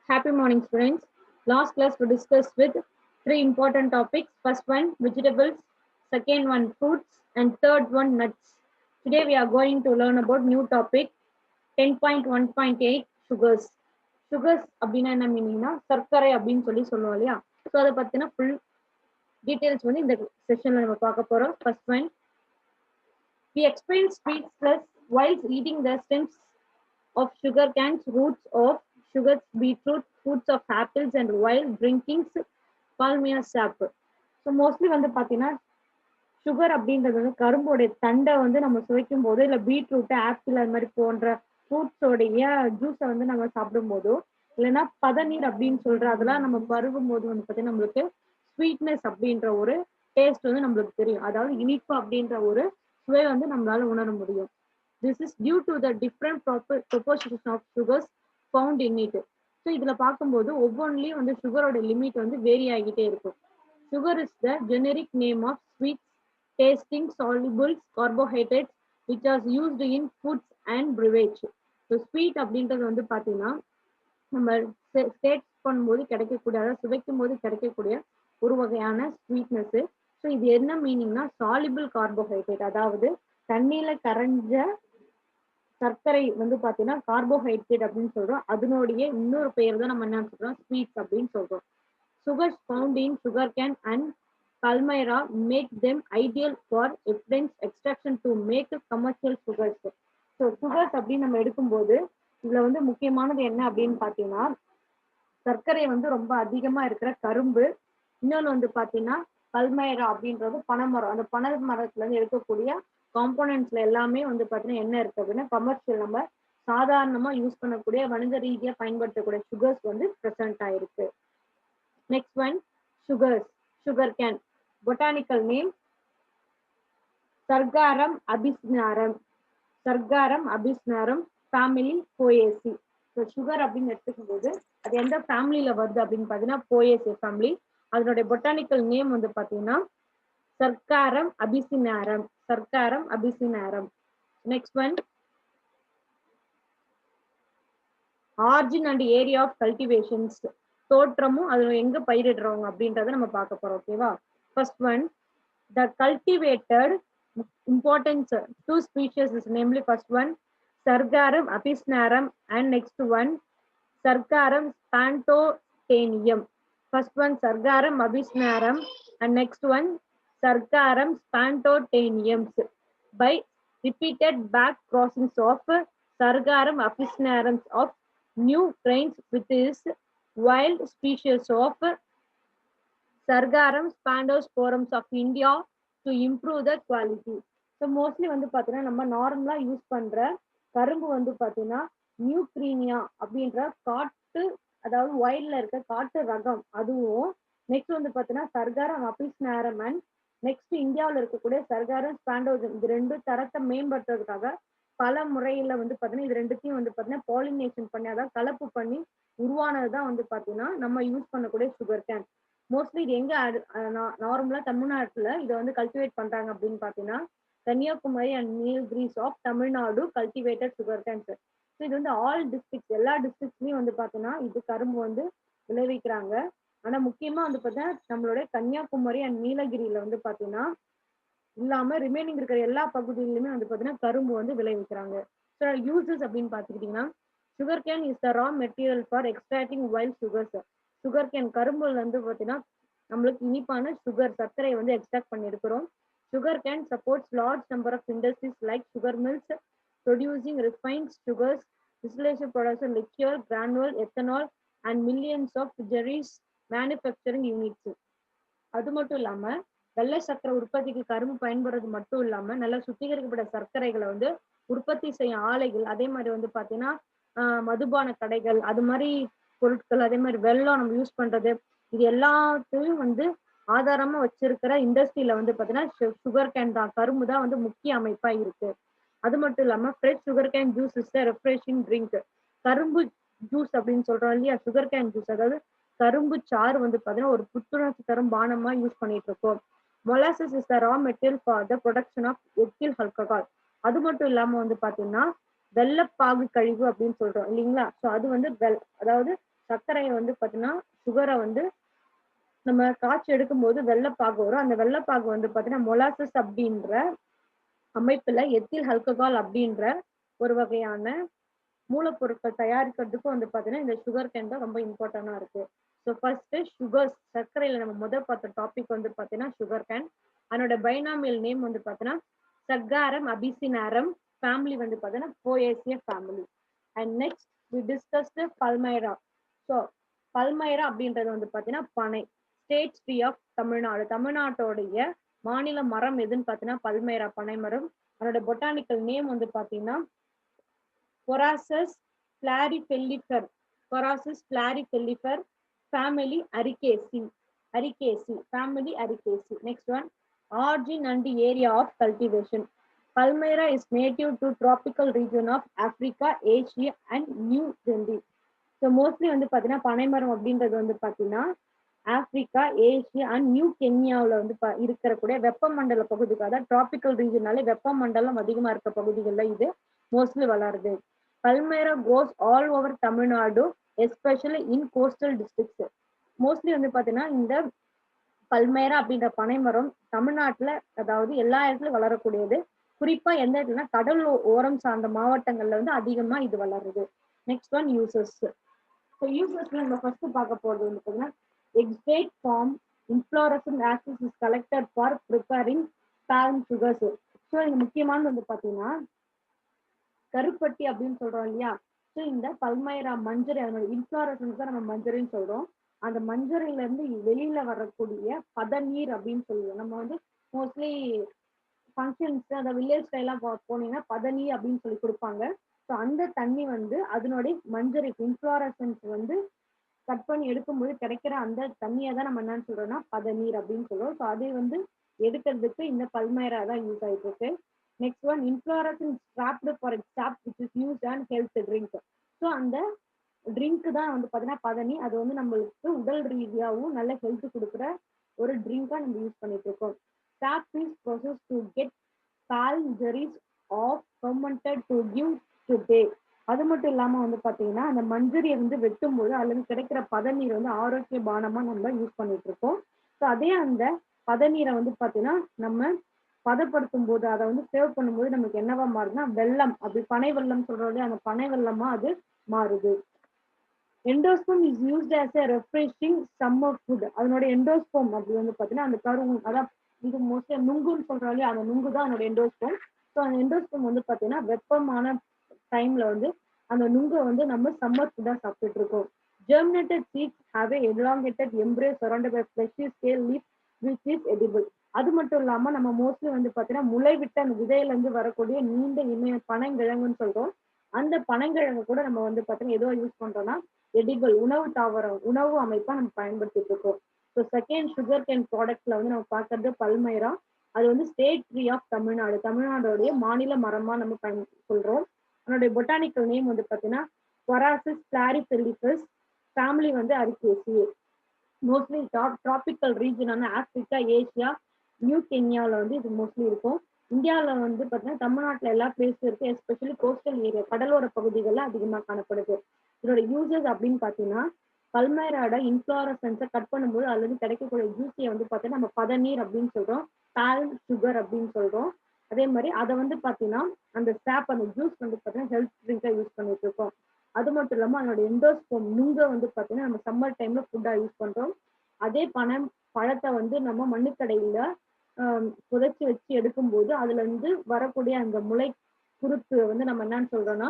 Happy morning, students. Last class we discussed with three important topics. First one, vegetables. Second one, fruits. And third one, nuts. Today we are going to learn about new topic 10.1.8 sugars. Sugars அப்படின்னா என்ன மீனிங்னா சர்க்கரை அப்படின்னு சொல்லுவோம் இல்லையா. So அதை பற்றின full details வந்து இந்த செஷனில் நம்ம பார்க்க போகிறோம். First one, we explain sweets plus while eating the stems of sugar canes, roots of sugars, beetroot, fruits of apples, and while drinking palmia sap. So mostly வந்து பார்த்தீங்கன்னா சுகர் அப்படின்றது வந்து கரும்போடைய தண்டை வந்து நம்ம சுவைக்கும் போது இல்லை பீட்ரூட் ஆப்பிள் அது மாதிரி போன்ற ஃப்ரூட்ஸோடைய ஜூஸை வந்து நம்ம சாப்பிடும் போதோ இல்லைன்னா பதநீர் அப்படின்னு சொல்ற அதெல்லாம் நம்ம பருகும் போது வந்து பார்த்தீங்கன்னா நம்மளுக்கு ஸ்வீட்னஸ் அப்படின்ற ஒரு டேஸ்ட் வந்து நம்மளுக்கு தெரியும். அதாவது இனிப்பு அப்படின்ற ஒரு சுவை வந்து நம்மளால உணர முடியும். This is due to the different proportions of sugars found in it. So இதுல பார்க்கும்போது ஒவ்வொன்றிலையும் வந்து சுகரோட லிமிட் வந்து வேரி ஆகிட்டே இருக்கும். Sugar is the generic name of sweets tasting soluble carbohydrates which are used in foods and beverage. So sweet அப்படின்றது வந்து பார்த்தீங்கன்னா நம்ம டேஸ்ட் பண்ணும்போது கிடைக்கக்கூடிய அதாவது சுவைக்கும் போது கிடைக்கக்கூடிய ஒரு வகையான ஸ்வீட்னஸ். ஸோ இது என்ன மீனிங்னா சாலிபிள் கார்போஹைட்ரேட், அதாவது தண்ணியில கரைஞ்ச சர்க்கரை வந்து பார்த்தீங்கன்னா கார்போஹைட்ரேட் அப்படின்னு சொல்றோம். அதனுடைய இன்னொரு பெயர் தான் நம்ம என்ன சொல்றோம், ஸ்வீட்ஸ் அப்படின்னு சொல்றோம். Sugars found in sugarcane and palmyra make them ideal for effluent extraction to make commercial sugars. So sugars அப்படின்னு நம்ம எடுக்கும்போது இதுல வந்து முக்கியமானது என்ன அப்படின்னு பார்த்தீங்கன்னா சர்க்கரை வந்து ரொம்ப அதிகமா இருக்கிற கரும்பு, இன்னொன்று வந்து பார்த்தீங்கன்னா பல்மைரா அப்படின்றது பனைமரம். அந்த பனை மரத்துல இருந்து எடுக்கக்கூடிய காம்போனன்ட்ஸ்ல எல்லாமே வந்து பார்த்தீங்கன்னா என்ன இருக்கு அப்படின்னா கமர்ஷியல் நம்ம சாதாரணமா யூஸ் பண்ணக்கூடிய வணிக ரீதியா பயன்படுத்தக்கூடிய சுகர்ஸ் வந்து ப்ரெசென்ட் ஆயிருக்கு. Next one, sugars, sugarcane. Botanical name, Sargaram abyssinarum. Sargaram abyssinarum, family Poaceae. So sugar அப்படின்னு எடுத்துக்கும்போது அது எந்த ஃபேமிலியில வருது அப்படின்னு பார்த்தீங்கன்னா Poaceae ஃபேமிலி. அதனுடைய பொட்டானிக்கல் நேம் வந்து பார்த்தீங்கன்னா Saccharum officinarum. Saccharum officinarum. Next one, origin and area of cultivations. தோற்றமும் அதுல எங்க பயிரிடுறவங்க அப்படின்றத நம்ம பார்க்க போறோம். ஓகேவா? First one, the cultivated importance two species is namely first one Saccharum officinarum and next one Saccharum spontaneum. First one Saccharum officinarum and next one Saccharum spontaneums. By repeated back crossings of Saccharum officinarums of new strains with is wild species of Sargaram spandosperums of India to improve the quality. So mostly வந்து பார்த்தீங்கன்னா நம்ம நார்மலா use பண்ற கரும்பு வந்து பார்த்தீங்கன்னா நியூக்ரீனியா அப்படின்ற காட்டு, அதாவது வைல்ட்ல இருக்க காட்டு ரகம் அதுவும், நெக்ஸ்ட் வந்து பார்த்தீங்கன்னா சர்காரம் அபிஸ்னாரம் அண்ட் நெக்ஸ்ட் இந்தியாவில் இருக்கக்கூடிய சர்காரம் ஸ்பாண்டோசம். இது ரெண்டு தரத்தை மேம்படுத்துறதுக்காக பல முறையில வந்து பார்த்தீங்கன்னா இது ரெண்டுத்தையும் வந்து பார்த்தீங்கன்னா பாலினேஷன் பண்ணி அதாவது கலப்பு பண்ணி உருவானது தான் வந்து பார்த்தீங்கன்னா நம்ம யூஸ் பண்ணக்கூடிய சுகர் கேன். மோஸ்ட்லி இது எங்க நார்மலா தமிழ்நாட்டுல இதை வந்து கல்டிவேட் பண்றாங்க அப்படின்னு பார்த்தீங்கன்னா Kanniyakumari and Nilgiris of Tamil Nadu cultivated sugar canes. So இது வந்து ஆல் டிஸ்ட்ரிக்ட்ஸ் எல்லா டிஸ்ட்ரிக்ட்ஸ்லயும் வந்து பார்த்தீங்கன்னா இது கரும்பு வந்து விளைவிக்கிறாங்க. ஆனா முக்கியமா வந்து பார்த்தீங்கன்னா நம்மளுடைய கன்னியாகுமரி அண்ட் நீலகிரியில வந்து பார்த்தீங்கன்னா இல்லாம ரிமைனிங் இருக்கிற எல்லா பகுதிகளிலுமே வந்து பார்த்தீங்கன்னா கரும்பு வந்து விளைவிக்கிறாங்க. ஸோ யூசஸ் அப்படின்னு பார்த்துக்கிட்டிங்கன்னா sugar cane is the raw material for extracting white sugars. Sugar cane கரும்புல வந்து பார்த்தீங்கன்னா நம்மளுக்கு இனிப்பான சுகர் சர்க்கரையை வந்து எக்ஸ்ட்ராக்ட் பண்ணி எடுக்கிறோம். Sugar cane supports large number of industries like sugar mills producing refined sugars, distillation production, liquor, granule, ethanol and millions of jaggery manufacturing units. அது மட்டும் இல்லாம வெள்ளை சர்க்கரை உற்பத்திக்கு கரும்பு பயன்படுறது மட்டும் இல்லாம நல்ல சுத்திகரிக்கப்பட்ட சர்க்கரைகளை வந்து உற்பத்தி செய்யும் ஆலைகள், அதே மாதிரி வந்து பாத்தீங்கன்னா மதுபான கடைகள், அது மாதிரி பொருட்கள், அதே மாதிரி வெள்ளம் நம்ம யூஸ் பண்றது, இது எல்லாத்தையும் வந்து ஆதாரமா வச்சிருக்கிற இண்டஸ்ட்ரியில வந்து பாத்தீங்கன்னா சுகர் கேன் தான், கரும்பு தான் வந்து முக்கிய அமைப்பா இருக்கு. அது மட்டும் இல்லாம fresh sugar cane juice is refreshing drink. கரும்பு ஜூஸ் அப்படின்னு சொல்றோம் இல்லையா, சுகர் கேன் ஜூஸ், அதாவது கரும்பு சாறு வந்து பாத்தீங்கன்னா ஒரு புத்துணர்ச்சி தரும் பானமா யூஸ் பண்ணிட்டு இருக்கோம். Molasses is the raw material for the production of ethyl alcohol. அது மட்டும் இல்லாம வந்து பாத்தீங்கன்னா வெள்ளப்பாகு கழிவு அப்படின்னு சொல்றோம் இல்லைங்களா. ஸோ அது வந்து அதாவது சர்க்கரையை வந்து பாத்தீங்கன்னா சுகரை வந்து நம்ம காய்ச்சி எடுக்கும்போது வெள்ளைப்பாகு வரும். அந்த வெள்ளைப்பாகு வந்து பாத்தீங்கன்னா மொலாசஸ் அப்படின்ற அமைப்புல எத்தில் ஆல்கஹால் அப்படின்ற ஒரு வகையான மூலப்பொருட்கள் தயாரிக்கிறதுக்கும் வந்து பாத்தீங்கன்னா இந்த சுகர் கேன் தான் ரொம்ப இம்பார்ட்டண்டா இருக்கு. ஸோ ஃபர்ஸ்ட் சுகர்ஸ் சர்க்கரையில நம்ம முதல் பார்த்த டாபிக் வந்து பாத்தீங்கன்னா சுகர் கேன். அதனோட பைனாமியல் நேம் வந்து பாத்தீங்கன்னா சர்க்காரம் அபிசினாரம். ஃபேமிலி வந்து பாத்தீங்கன்னா Poaceae family. And next we discussed palmyra. So palmyra அப்படின்றது வந்து பாத்தீங்கன்னா பனை. State tree of Tamil Nadu. தமிழ்நாட்டோடைய மாநில மரம் எதுன்னு பாத்தீங்கன்னா பல்மைரா பனை மரம். அதோட பொட்டானிக்கல் நேம் வந்து பாத்தீங்கன்னா Corasus floriferlifer. Corasus floriferlifer. Family Ericaceae. Ericaceae. Family Ericaceae. Next one. Origin and area of cultivation. Palmyra is native to tropical region of Africa, Asia and New Guinea. So mostly வந்து பார்த்தீங்கன்னா பனைமரம் அப்படின்றது வந்து பார்த்தீங்கன்னா Africa, Asia and new கென்யாவில் வந்து இருக்கக்கூடிய வெப்பமண்டல பகுதிக்கு, அதாவது டிராபிக்கல் ரீஜனாலே வெப்பமண்டலம் அதிகமாக இருக்க பகுதிகளில் இது மோஸ்ட்லி வளருது. Palmyra grows all over Tamil Nadu, especially in coastal districts. Mostly வந்து பார்த்தீங்கன்னா இந்த பல்மைரா அப்படின்ற பனைமரம் தமிழ்நாட்டில் அதாவது எல்லா இடத்துலையும் வளரக்கூடியது. குறிப்பா எந்த இடத்துலனா கடல் ஓரம் சார்ந்த மாவட்டங்கள்ல வந்து அதிகமா இது வளருது. Next one uses. ஸோ யூசஸ்ல நம்ம ஃபர்ஸ்ட் பார்க்க போறது வந்து பார்த்தீங்கன்னா extract from inflorescent acids is collected for preparing palm sugars. So இது முக்கியமானது வந்து பார்த்தீங்கன்னா கருப்பட்டி அப்படின்னு சொல்றோம் இல்லையா. ஸோ இந்த பல்மைரா மஞ்சள் அதனோட இன்ஃப்ளோரசன்ஸ் தான் நம்ம மஞ்சள்னு சொல்றோம். அந்த மஞ்சள்ல இருந்து வெளியில வரக்கூடிய பதநீர் அப்படின்னு சொல்லுவோம். நம்ம வந்து மோஸ்ட்லி ஃபங்க்ஷன்ஸ் அந்த வில்லேஜ் ஸ்டைலாம் போனீங்கன்னா பதநீர் அப்படின்னு சொல்லி கொடுப்பாங்க. ஸோ அந்த தண்ணி வந்து அதனுடைய மஞ்சள் இன்ஃப்ளோரசன்ஸ் வந்து கட் பண்ணி எடுக்கும்போது கிடைக்கிற அந்த தண்ணியை தான் நம்ம என்னன்னு சொல்றோம்னா பதநீர் அப்படின்னு சொல்றோம். ஸோ அதை வந்து எடுக்கிறதுக்கு இந்த பல்மைரா தான் யூஸ் ஆயிட்டு இருக்கு. Next one inflorescence tapped for sap which is use and health drink. So அந்த ட்ரிங்க் தான் வந்து பார்த்தீங்கன்னா பதனி. அது வந்து நம்மளுக்கு உடல் ரீதியாகவும் நல்ல ஹெல்த் கொடுக்குற ஒரு ட்ரிங்கா நம்ம யூஸ் பண்ணிட்டு இருக்கோம். Sap is process to get palm jaggery of fermented to give toddy. அது மட்டும் இல்லாம வந்து பாத்தீங்கன்னா அந்த மஞ்சரியை வந்து வெட்டும் போது அல்லது கிடைக்கிற பதநீர் வந்து ஆரோக்கிய பானமா நம்ம யூஸ் பண்ணிட்டு இருக்கோம். ஸோ அதே அந்த பதநீரை வந்து பாத்தீங்கன்னா நம்ம பதப்படுத்தும் போது அதை வந்து சேவ் பண்ணும்போது நமக்கு என்னவா மாறுதுன்னா வெல்லம், அப்படி பனை வெல்லம் சொல்றோம், அந்த பனை வெல்லமா அது மாறுது. Endosperm is used as a refreshing summer food. அதனோட எண்டோஸ்போம் அப்படி வந்து பாத்தீங்கன்னா அந்த அதான் இது மோஸ்ட்லி நுங்குன்னு சொல்றோம் இல்லையா, அந்த நுங்கு தான் அதனோட எண்டோஸ்போம். ஸோ அந்த எண்டோஸ்போம் வந்து பாத்தீங்கன்னா வெப்பமான டைம்ல வந்து அந்த நுங்கை வந்து நம்ம சம்மர் ஃபுட்டா சாப்பிட்டுட்டு இருக்கோம். Germinated seeds have a elongated embryo surrounded by fleshy scale leaf which is edible. அது மட்டும் இல்லாம நம்ம மோஸ்ட்லி வந்து பாத்தீங்கன்னா முளை விட்ட அந்த விதையில இருந்து வரக்கூடிய நீண்ட இமய பனங்கிழங்குன்னு சொல்றோம். அந்த பனங்கிழங்கு கூட நம்ம வந்து பாத்தீங்கன்னா ஏதோ யூஸ் பண்றோம்னா எடிபிள் உணவு தாவரம் உணவு அமைப்பா நம்ம பயன்படுத்திட்டு இருக்கோம். ஸோ செகண்ட் சுகர் கேன் ப்ராடக்ட்ல வந்து நம்ம பார்க்கறது பல்மைரா. அது வந்து ஸ்டேட் ட்ரீ ஆஃப் தமிழ்நாடு, தமிழ்நாடுடைய மாநில மரமா நம்ம சொல்றோம். அதனுடைய பொட்டானிக்கல் நேம் வந்து பாத்தீங்கன்னா கொராசிஸ் பிளாரிஃபெல்லிஃபஸ். ஃபேமிலி வந்து அரிகேசியே. மோஸ்ட்லி டிராபிக்கல் ரீஜனான ஆப்பிரிக்கா, ஏசியா, நியூ கென்யாவில் வந்து இது மோஸ்ட்லி இருக்கும். இந்தியாவில் வந்து பார்த்தீங்கன்னா தமிழ்நாட்டில் எல்லா பிளேஸும் இருக்கு. எஸ்பெஷலி கோஸ்டல் ஏரியா கடலோர பகுதிகளில் அதிகமாக காணப்படுது. இதோட யூசஸ் அப்படின்னு பார்த்தீங்கன்னா பல்மைராட இன்ஃப்ளோரசன்ஸை கட் பண்ணும்போது அல்லது கிடைக்கக்கூடிய ஜூஸியை வந்து பார்த்தீங்கன்னா நம்ம பதநீர் அப்படின்னு சொல்றோம், பால் சுகர் அப்படின்னு சொல்றோம். அதே மாதிரி அதை வந்து பார்த்தீங்கன்னா அந்த சாப் அந்த ஜூஸ் வந்து பார்த்தீங்கன்னா ஹெல்த் ட்ரிங்கா யூஸ் பண்ணிட்டு இருக்கோம். அது மட்டும் இல்லாமல் அதனோட எண்டோஸ்போம் நுங்க வந்து பார்த்தீங்கன்னா நம்ம சம்மர் டைம்ல ஃபுட்டா யூஸ் பண்றோம். அதே பழத்தை வந்து நம்ம மண்ணுக்கடையில புதைச்சி வச்சு எடுக்கும்போது அதுல இருந்து வரக்கூடிய அந்த முளை குருத்து வந்து நம்ம என்னன்னு சொல்றோம்னா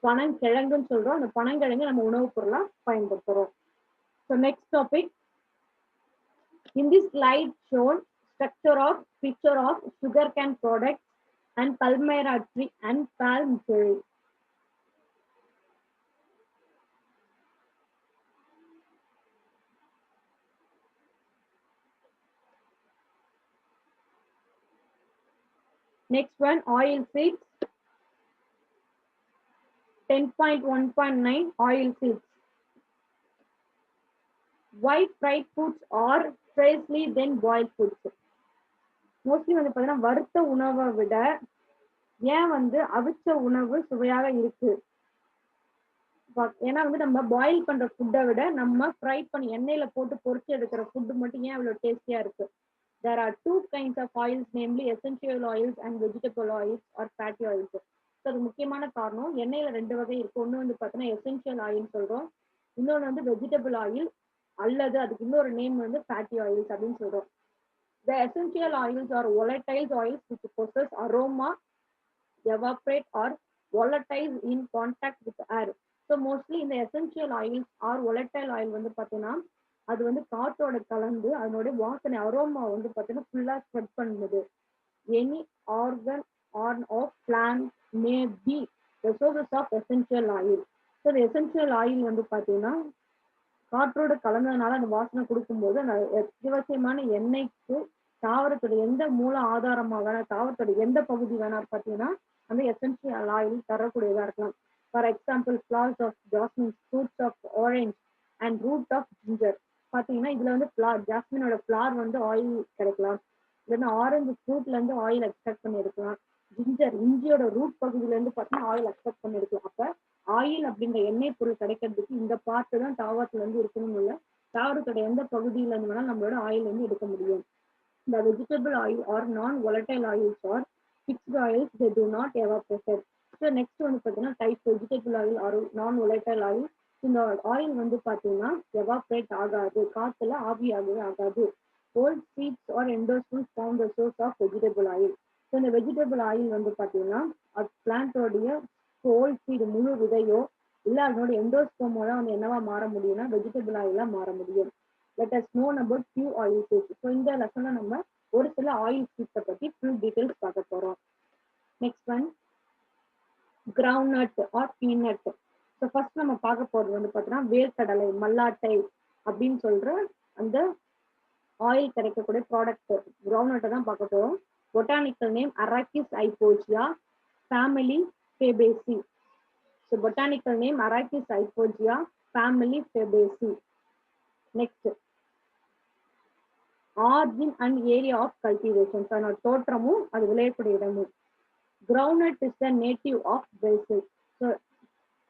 பனங்கிழங்குன்னு சொல்றோம். அந்த பனங்கிழங்கு நம்ம உணவுப் பொருளா பயன்படுத்துறோம். So next topic. In this slide shown structure of picture of sugarcane products and palmyra tree and palm tree. Next one, oil seeds. 10.1.9 oil seeds. Why fried foods are freshly then boiled foods? Mostly வந்து பார்த்தீங்கன்னா வறுத்த உணவை விட ஏன் வந்து அவிச்ச உணவு சுவையாக இருக்கு? ஏன்னா வந்து நம்ம பாயில் பண்ற ஃபுட்டை விட நம்ம ஃப்ரை பண்ணி எண்ணெயில போட்டு பொரிச்சு எடுக்கிற ஃபுட்டு மட்டும் ஏன் இவ்வளவு டேஸ்டியா இருக்கு. There are two kinds of oils, namely essential oils and vegetable oils or fatty oils. So அது முக்கியமான காரணம். எண்ணெயில ரெண்டு வகை இருக்கு. ஒன்று வந்து பார்த்தீங்கன்னா எசென்ஷியல் ஆயில் சொல்றோம், இன்னொன்று வந்து வெஜிடபிள் ஆயில், அல்லது அதுக்கு இன்னொரு நேம் வந்து ஃபேட்டி ஆயில்ஸ் அப்படின்னு சொல்றோம். The essential oils are volatile oils which possess aroma, evaporate or volatile in contact with air. So mostly இந்த essential oils are volatile oil வந்து பார்த்தீங்கன்னா அது வந்து காற்றோட கலந்து அதனுடைய வாசனை அரோமா வந்து பார்த்தீங்கன்னா ஃபுல்லா ஸ்ப்ரெட் பண்ணுது. Any organ on off plant may be the sources of essential oil. So இந்த எசென்ஷியல் ஆயில் வந்து பார்த்தீங்கன்னா காற்றோட கலந்ததுனால அந்த வாசனை கொடுக்கும்போது அந்த அத்தியாவசியமான எண்ணெய்க்கு தாவரத்தோட எந்த மூல ஆதாரமா வேணா தாவரத்தோட எந்த பகுதி வேணா பார்த்தீங்கன்னா அந்த எசென்ஷியல் ஆயில் தரக்கூடியதா இருக்கலாம். For example flowers of jasmine, fruits of orange and root of ginger. பார்த்தீங்கன்னா இதுல வந்து ஃபிளார் ஜாஸ்மினோட ஃபிளார் வந்து ஆயில் கிடைக்கலாம், இல்லைன்னா ஆரஞ்சு ஃப்ரூட்ல இருந்து ஆயில் எக்ஸ்ட்ராக்ட் பண்ணி எடுக்கலாம், ஜிஞ்சர் இஞ்சியோட ரூட் பகுதியில இருந்து பார்த்தீங்கன்னா ஆயில் எக்ஸ்ட்ராக்ட் பண்ணி எடுக்கலாம். அப்ப ஆயில் அப்படின்ற எண்ணெய் பொருள் கிடைக்கிறதுக்கு இந்த பார்ட்டு தான் தாவரத்துல இருந்து இருக்கணும் இல்லை, தாவரத்தோட எந்த பகுதியில இருந்து வேணா நம்மளோட ஆயில் வந்து எடுக்க முடியும். The vegetable oil or non-volatile oils or fixed oils, they do not evaporate. So next வந்து பார்த்தீங்கன்னா டைப் வெஜிடபிள் ஆயில் ஆர் நான்-volatile oil. இந்த ஆயில் வந்து பார்த்தீங்கன்னா எவாப்ரேட் ஆகாது, காத்துல ஆவியாகவே ஆகாது. Whole seeds or endosperms form the source of vegetable oil. So இந்த வெஜிடபிள் ஆயில் வந்து பார்த்தீங்கன்னா அது பிளான்டோடைய ஹோல் சீடு முழு விதையோ இல்லை அதனோட எண்டோஸ்போமோ தான் வந்து என்னவா மாற முடியும்னா வெஜிடபிள் ஆயிலா மாற முடியும். Let us know about few oil seeds. So இந்த லெசன்ல நம்ம ஒரு சில ஆயில் சீட்ஸை பத்தி ஃபுல் டீடைல்ஸ் பார்க்க போறோம். Next one ground or peanut. So first நம்ம பார்க்க போறது வந்து பார்த்தீங்கன்னா வேர்க்கடலை மல்லாட்டை அப்படின்னு சொல்ற அந்த ஆயில் கிடைக்கக்கூடிய ப்ராடக்ட் கிரவுண்ட் தான் பார்க்க போறோம். Botanical name Arachis hypogaea, family Fabaceae. So botanical name Arachis hypogaea, family Fabaceae. Next origin and area of cultivation. அதனோட தோற்றமும் அது விளையக்கூடிய இடமும். Ground is the native of Brazil. So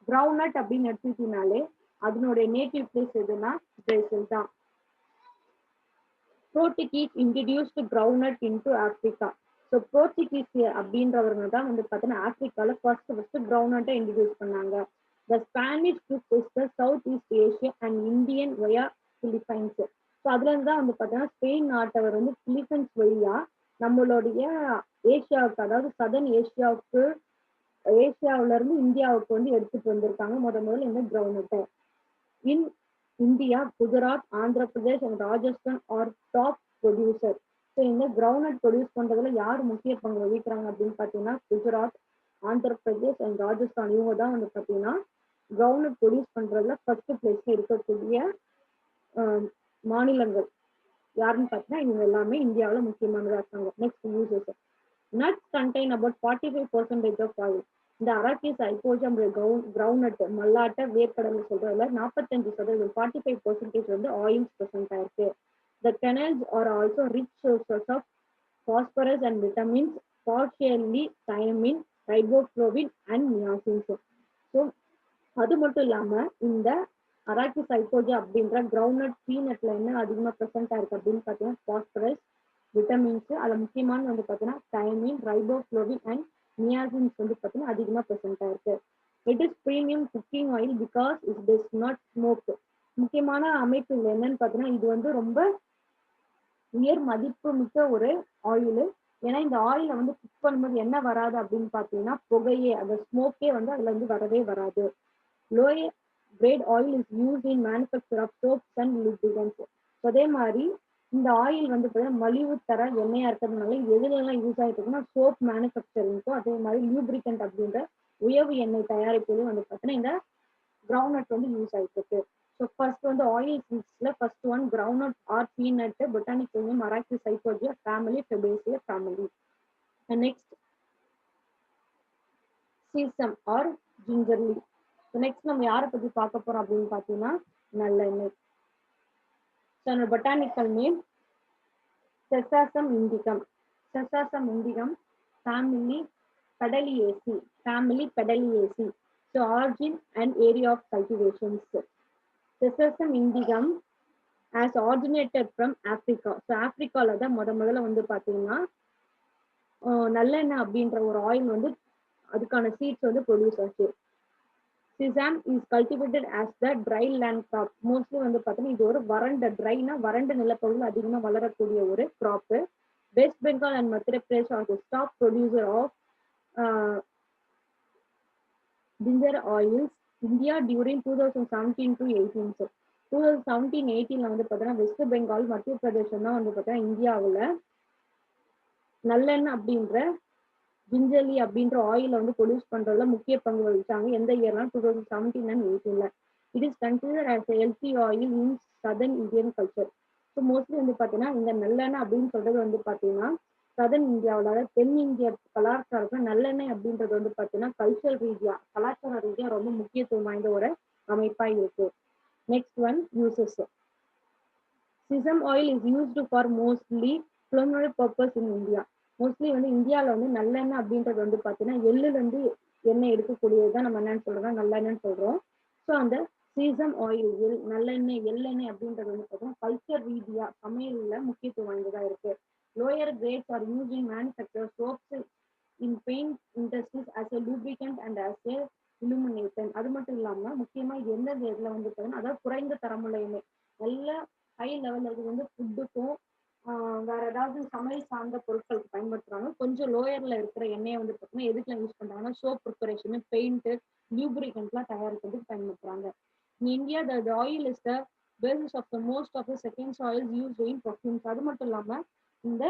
ground அப்படின்னு எடுத்துக்கிட்டீங்கனாலே அதனுடைய நேட்டிவ் பிளேஸ் எதுனா பிரேசில் தான். Portuguese introduced ground into Africa. So Portuguese அப்படின்றவங்க தான் வந்து பார்த்தீங்கன்னா ஆப்பிரிக்கால ஃபர்ஸ்ட் கிரவுண்டை இன்ட்ரடியூஸ் பண்ணாங்க. The Spanish took the south east Asia and Indian via Philippines. So அதுல இருந்து தான் வந்து பார்த்தீங்கன்னா ஸ்பெயின் நாட்டவர் வந்து பிலிப்பைன்ஸ் வழியா நம்மளுடைய ஏஷியாவுக்கு, அதாவது சதர்ன் ஏஷியாவுக்கு, ஏஷியாவில இருந்து இந்தியாவுக்கு வந்து எடுத்துட்டு வந்திருக்காங்க முதல்ல இந்த கிரவுண்டை. In India, Gujarat, Andhra Pradesh and Rajasthan are top producer. So இந்த கிரவுண்ட் ப்ரொடியூஸ் பண்றதுல யார் முக்கிய பங்கு வகிக்கிறாங்க அப்படின்னு பார்த்தீங்கன்னா குஜராத், ஆந்திர பிரதேஷ் அண்ட் ராஜஸ்தான் இவங்க தான் வந்து பார்த்தீங்கன்னா கிரவுண்ட் ப்ரொடியூஸ் பண்றதுல ஃபர்ஸ்ட் பிளேஸ்ல இருக்கக்கூடிய மாநிலங்கள் யாருன்னு பார்த்தீங்கன்னா இவங்க எல்லாமே இந்தியாவில் முக்கியமானதாக இருக்காங்க. Next uses. Nuts contain about 45% of oil. இந்த அரக்கிஸ் ஐபோஜம் கிரவுண்ட் மல்லாட்டை வேர்க்கடலை சொல்றதுல 45%, 45% வந்து ஆயில்ஸ் ப்ரெசென்ட் ஆயிருக்கு. The kernels are also rich sources of phosphorus and vitamins, partially thiamine, riboflavin and niacins. So அது மட்டும் இல்லாம இந்த அரக்கிஸ் ஐபோஜா அப்படின்ற கிரவுண்ட் பீனட்ல என்ன அதிகமா ப்ரெசென்ட் ஆயிருக்கு அப்படின்னு பார்த்தீங்கன்னா பாஸ்பரஸ், விட்டமின்ஸ், அதில் முக்கியமான வந்து பார்த்தீங்கன்னா தயமின், ரைபோஃப்ளோவின் அண்ட் நியாசின்ஸ் வந்து பார்த்தீங்கன்னா அதிகமாக ப்ரெசென்ட் ஆயிருக்கு. It is premium cooking oil because it does not smoke. முக்கியமான அமைப்பு இல்லை என்னன்னு பார்த்தீங்கன்னா இது வந்து ரொம்ப உயர் மதிப்பு மிக்க ஒரு ஆயில். ஏன்னா இந்த ஆயில வந்து குக் பண்ணும்போது என்ன வராது அப்படின்னு பார்த்தீங்கன்னா புகையே, அந்த ஸ்மோக்கே வந்து அதுல இருந்து வரவே வராது. Lower grade oil is use in manufacture of soaps and lubricants. அதே மாதிரி இந்த ஆயில் வந்து பார்த்தீங்கன்னா மலிவு தர எண்ணெயா இருக்கிறதுனால எதுல எல்லாம் யூஸ் ஆகிட்டு இருக்குன்னா சோப் மேனுஃபேக்சரிங்க்கும், அதே மாதிரி லூப்ரிகண்ட் அப்படின்ற உயவு எண்ணெய் தயாரிப்புலையும் வந்து பார்த்தீங்கன்னா இந்த கிரவுண்ட் வந்து யூஸ் ஆகிட்டு இருக்கு. ஸோ ஃபர்ஸ்ட் வந்து ஆயில் சீட்ஸ்ல first one ground or peanut, botanical name Arachis hypogaea, family Fabaceae family. Next sesame or gingelly. Next நம்ம யாரை பத்தி பார்க்க போறோம் அப்படின்னு பார்த்தீங்கன்னா நல்லெண்ணெய். Botanical name Sesamum indicum. Sesamum indicum family Pedaliaceae, family Pedaliaceae. So origin and area of cultivations. Sesame indigo as originated from Africa. So ஆப்பிரிக்கால தான் முதல்ல வந்து பாத்தீங்கன்னா நல்லெண்ணெய் அப்படின்ற ஒரு ஆயில் வந்து அதுக்கான சீட்ஸ் வந்து ப்ரொடியூஸ் ஆச்சு. Sesame is cultivated as the dry land crop. Mostly வந்து பார்த்தீங்கன்னா இது ஒரு வறண்ட நிலப்பகுதியில் அதிகமாக வளரக்கூடிய ஒரு graph. West Bengal and Madhya Pradesh are the top producer of ginger oils. India during 2017 to 18. 2017-18 வந்து பார்த்தீங்கன்னா வெஸ்ட் பெங்கால் மத்திய பிரதேசம் தான் வந்து பார்த்தீங்கன்னா இந்தியாவில் நல்லெண்ணெய் அப்படின்ற ஜிஞ்சர்லி அப்படின்ற ஆயில வந்து ப்ரொடியூஸ் பண்றதுல முக்கிய பங்கு வகிச்சாங்க. எந்த இயர்னா 2017 and 18. It is consider as healthy oil in southern Indian culture. So mostly வந்து பார்த்தீங்கன்னா இந்த நல்லெண்ணெய் அப்படின்னு சொல்றது வந்து பார்த்தீங்கன்னா சதர்ன் இந்தியாவில், அதாவது தென் இந்திய கலாச்சாரத்தில் நல்லெண்ணெய் அப்படின்றது வந்து பார்த்தீங்கன்னா கலாச்சார ரீதியா ரொம்ப முக்கியத்துவம் வாய்ந்த ஒரு அமைப்பா இருக்கு. Next one uses. Sesame oil is used for mostly culinary purpose in India. Mostly வந்து இந்தியாவில் வந்து நல்லெண்ணெய் அப்படின்றது வந்து பார்த்தீங்கன்னா எள்ளுலேருந்து எண்ணெய் எடுக்கக்கூடியதுதான் நம்ம என்னன்னு சொல்றோம் நல்லெண்ணெய்ன்னு சொல்றோம். ஸோ அந்த சீசம் ஆயில் எள்ளெண்ணெய் அப்படின்றது வந்து பார்த்தீங்கன்னா கல்ச்சர் ரீதியா சமையல்ல முக்கியத்துவம் வாய்ந்ததா இருக்கு. Lower grades are use in manufacture soaps in paint industries as a lubricant and as a illumination. அது மட்டும் இல்லாம முக்கியமா இது எந்த இதுல வந்து பார்த்தீங்கன்னா அதாவது குறைந்த தரமுள்ள எண்ணெய், நல்ல ஹை லெவல் அது வந்து ஃபுட்டுக்கும் வேற ஏதாவது சமையல் சார்ந்த பொருட்களுக்கு பயன்படுத்துறாங்க. கொஞ்சம் லோயர்ல இருக்கிற எண்ணெயை வந்து பார்த்தீங்கன்னா எதுக்குலாம் யூஸ் பண்றாங்கன்னா சோப் ப்ரிப்பரேஷன், பெயிண்ட், லியூப்ரிகன்ட்லாம் தயாரிக்கிறதுக்கு பயன்படுத்துறாங்க. In India, the oil is the basis of the most of the second oils used in perfumes. அது மட்டும் இல்லாம இந்த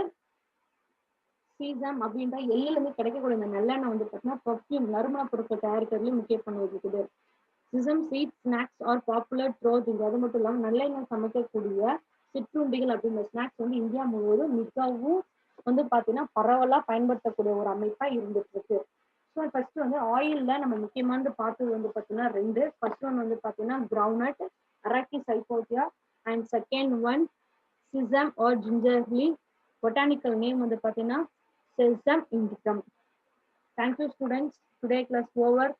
சீசம் அப்படின்ற எள்ளுல இருந்து கிடைக்கக்கூடிய இந்த நல்லெண்ணெய் வந்து பார்த்தீங்கன்னா பர்ஃப்யூம் நறுமண பொருட்கள் தயாரிக்கிறதுல முக்கிய பங்கு வகிக்குது. Sesame seed snacks are popular throughout India. அது மட்டும் இல்லாமல் நல்லெண்ணெய் சமைக்கக்கூடிய சிற்றுண்டிகள் அப்படின்ற ஸ்நாக்ஸ் வந்து இந்தியா முழுவதும் மிகவும் வந்து பார்த்தீங்கன்னா பரவலா பயன்படுத்தக்கூடிய ஒரு அமைப்பா இருந்துட்டு இருக்கு. ஸோ ஃபர்ஸ்ட் வந்து ஆயில்ல நம்ம முக்கியமானது பார்த்தது வந்து பார்த்தீங்கன்னா ரெண்டு. ஃபர்ஸ்ட் ஒன் வந்து பார்த்தீங்கன்னா கிரவுண்ட்நட் அரக்கிஸ் சைபோசியா and second one sesame or gingelly. Botanical name வந்து பார்த்தீங்கன்னா Sesamum indicum. Thank you students. Today class over.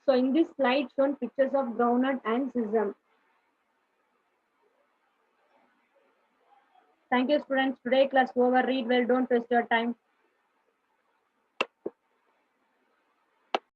So in this slide shown pictures of groundnut and sesame. Thank you students. Today class over. Read well. Don't waste your time.